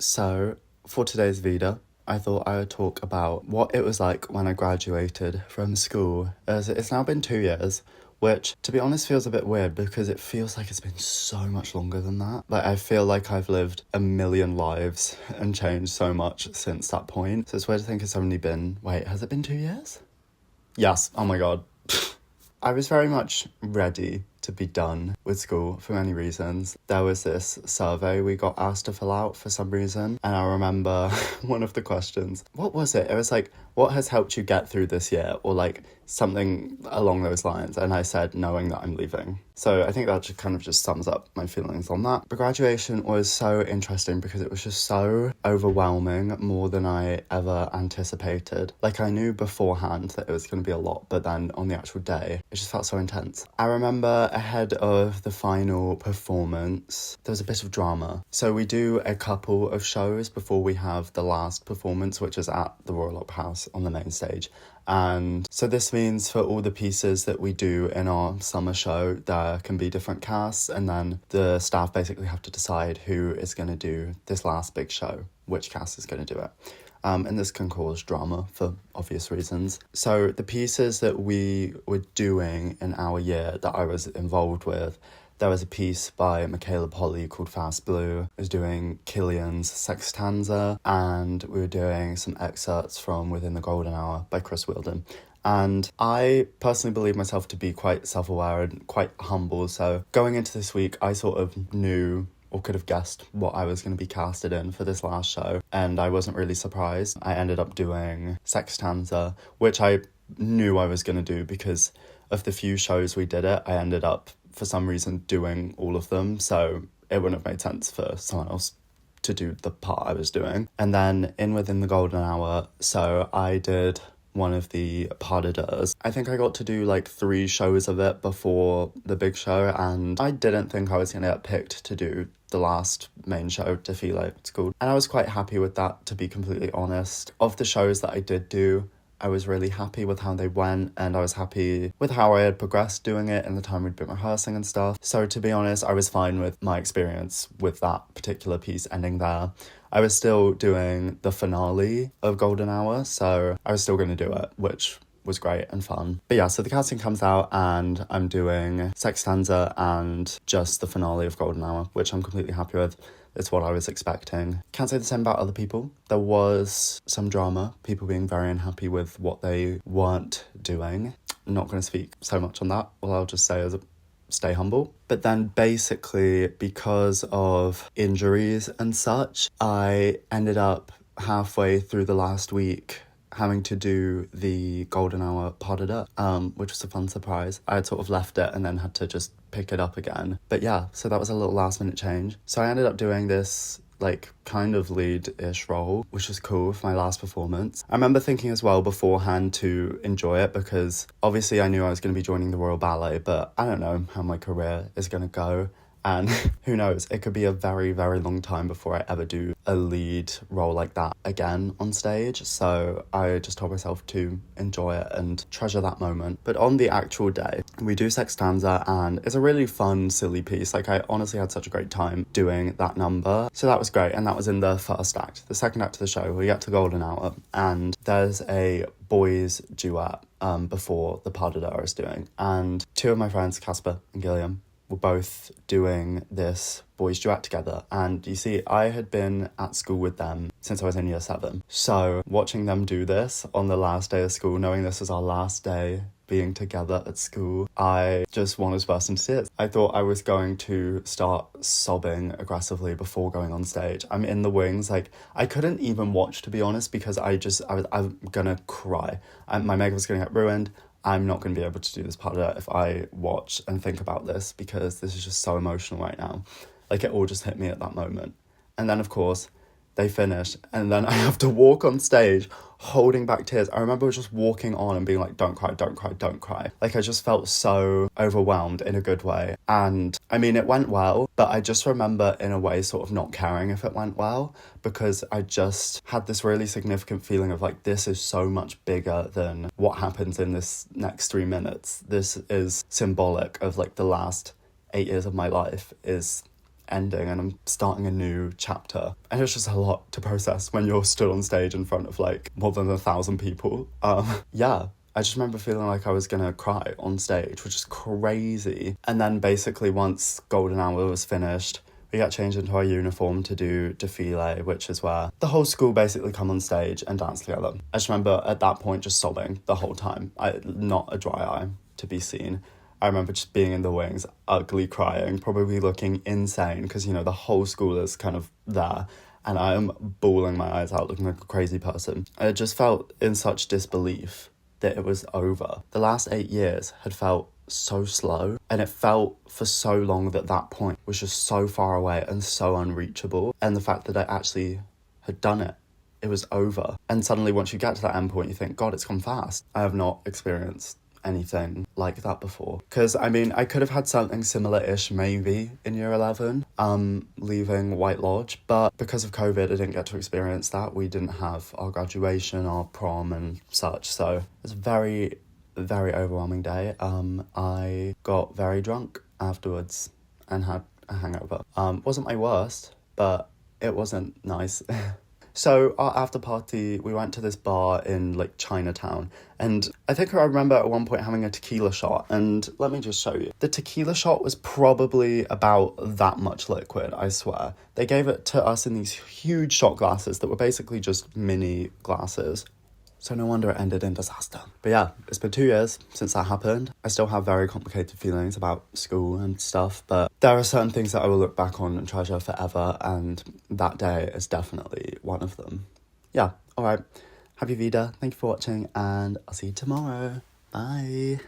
So, for today's video, I thought I would talk about what it was like when I graduated from school, as it's now been 2 years, which, to be honest, feels a bit weird because it feels like it's been so much longer than that. Like, I feel like I've lived a million lives and changed so much since that point. So it's weird to think it's only been, wait, has it been 2 years? Yes, oh my god. I was very much ready to be done with school for many reasons. There was this survey we got asked to fill out for some reason, and I remember one of the questions, what was it? It was like, what has helped you get through this year? Or like something along those lines. And I said, knowing that I'm leaving. So I think that just sums up my feelings on that. But graduation was so interesting because it was just so overwhelming, more than I ever anticipated. Like, I knew beforehand that it was going to be a lot, but then on the actual day, it just felt so intense. I remember ahead of the final performance, there was a bit of drama. So we do a couple of shows before we have the last performance, which is at the Royal Opera House on the main stage. And so this means for all the pieces that we do in our summer show, there can be different casts, and then the staff basically have to decide who is going to do this last big show, which cast is going to do it. And this can cause drama for obvious reasons. So the pieces that we were doing in our year that I was involved with, there was a piece by Michaela Polly called Fast Blue. I was doing Killian's Sextanza, and we were doing some excerpts from Within the Golden Hour by Chris Wheeldon. And I personally believe myself to be quite self-aware and quite humble. So going into this week, I sort of knew or could have guessed what I was going to be casted in for this last show, and I wasn't really surprised. I ended up doing Sextanza, which I knew I was going to do because of the few shows we did it. I ended up, for some reason, doing all of them, so it wouldn't have made sense for someone else to do the part I was doing. And then in Within the Golden Hour, so I did one of the pas de deux. I think I got to do like 3 shows of it before the big show, and I didn't think I was going to get picked to do the last main show, Defile, it's called. And I was quite happy with that, to be completely honest. Of the shows that I did do, I was really happy with how they went, and I was happy with how I had progressed doing it in the time we'd been rehearsing and stuff. So to be honest, I was fine with my experience with that particular piece ending there. I was still doing the finale of Golden Hour, so I was still going to do it, which was great and fun. But yeah, so the casting comes out and I'm doing Sextanza and just the finale of Golden Hour, which I'm completely happy with. It's what I was expecting. Can't say the same about other people. There was some drama, people being very unhappy with what they weren't doing. I'm not going to speak so much on that. All I'll just say is stay humble. But then basically, because of injuries and such, I ended up halfway through the last week having to do the Golden Hour pas de deux, which was a fun surprise. I had sort of left it and then had to just pick it up again. But yeah, so that was a little last minute change. So I ended up doing this like kind of lead-ish role, which was cool for my last performance. I remember thinking as well beforehand to enjoy it because obviously I knew I was going to be joining the Royal Ballet, but I don't know how my career is going to go. And who knows, it could be a very, very long time before I ever do a lead role like that again on stage. So I just told myself to enjoy it and treasure that moment. But on the actual day, we do Sextanza, and it's a really fun, silly piece. Like, I honestly had such a great time doing that number. So that was great, and that was in the first act. The second act of the show, we get to Golden Hour, and there's a boys duet before the pas de deux I was doing. And 2 of my friends, Casper and Gilliam, were both doing this boys duet together. And you see, I had been at school with them since I was in year 7. So watching them do this on the last day of school, knowing this was our last day being together at school, I just wanted to burst into tears. I thought I was going to start sobbing aggressively before going on stage. I'm in the wings, like I couldn't even watch, to be honest, because I'm gonna cry. My makeup was gonna get ruined. I'm not going to be able to do this part of it if I watch and think about this, because this is just so emotional right now. Like, it all just hit me at that moment. And then, of course, they finish, and then I have to walk on stage holding back tears. I remember just walking on and being like, don't cry, don't cry, don't cry. Like, I just felt so overwhelmed in a good way. And I mean, it went well, but I just remember in a way sort of not caring if it went well, because I just had this really significant feeling of like, this is so much bigger than what happens in this next 3 minutes. This is symbolic of like the last 8 years of my life is ending and I'm starting a new chapter. And it's just a lot to process when you're stood on stage in front of like more than 1,000 people. Yeah. I just remember feeling like I was gonna cry on stage, which is crazy. And then basically once Golden Hour was finished, we got changed into our uniform to do defile, which is where the whole school basically come on stage and dance together. I just remember at that point just sobbing the whole time. Not a dry eye to be seen. I remember just being in the wings, ugly crying, probably looking insane because, you know, the whole school is kind of there and I am bawling my eyes out, looking like a crazy person. I just felt in such disbelief that it was over. The last 8 years had felt so slow, and it felt for so long that that point was just so far away and so unreachable. And the fact that I actually had done it, it was over. And suddenly once you get to that end point, you think, God, it's gone fast. I have not experienced anything like that before. Because, I mean, I could have had something similar-ish maybe in year 11, leaving White Lodge, but because of COVID, I didn't get to experience that. We didn't have our graduation, our prom and such, so it was a very, very overwhelming day. I got very drunk afterwards and had a hangover. Wasn't my worst, but it wasn't nice. So our after party, we went to this bar in like Chinatown, and I think I remember at one point having a tequila shot, and let me just show you. The tequila shot was probably about that much liquid, I swear. They gave it to us in these huge shot glasses that were basically just mini glasses. So no wonder it ended in disaster. But yeah, it's been 2 years since that happened. I still have very complicated feelings about school and stuff, but there are certain things that I will look back on and treasure forever, and that day is definitely one of them. Yeah, all right. Happy Vida. Thank you for watching, and I'll see you tomorrow. Bye.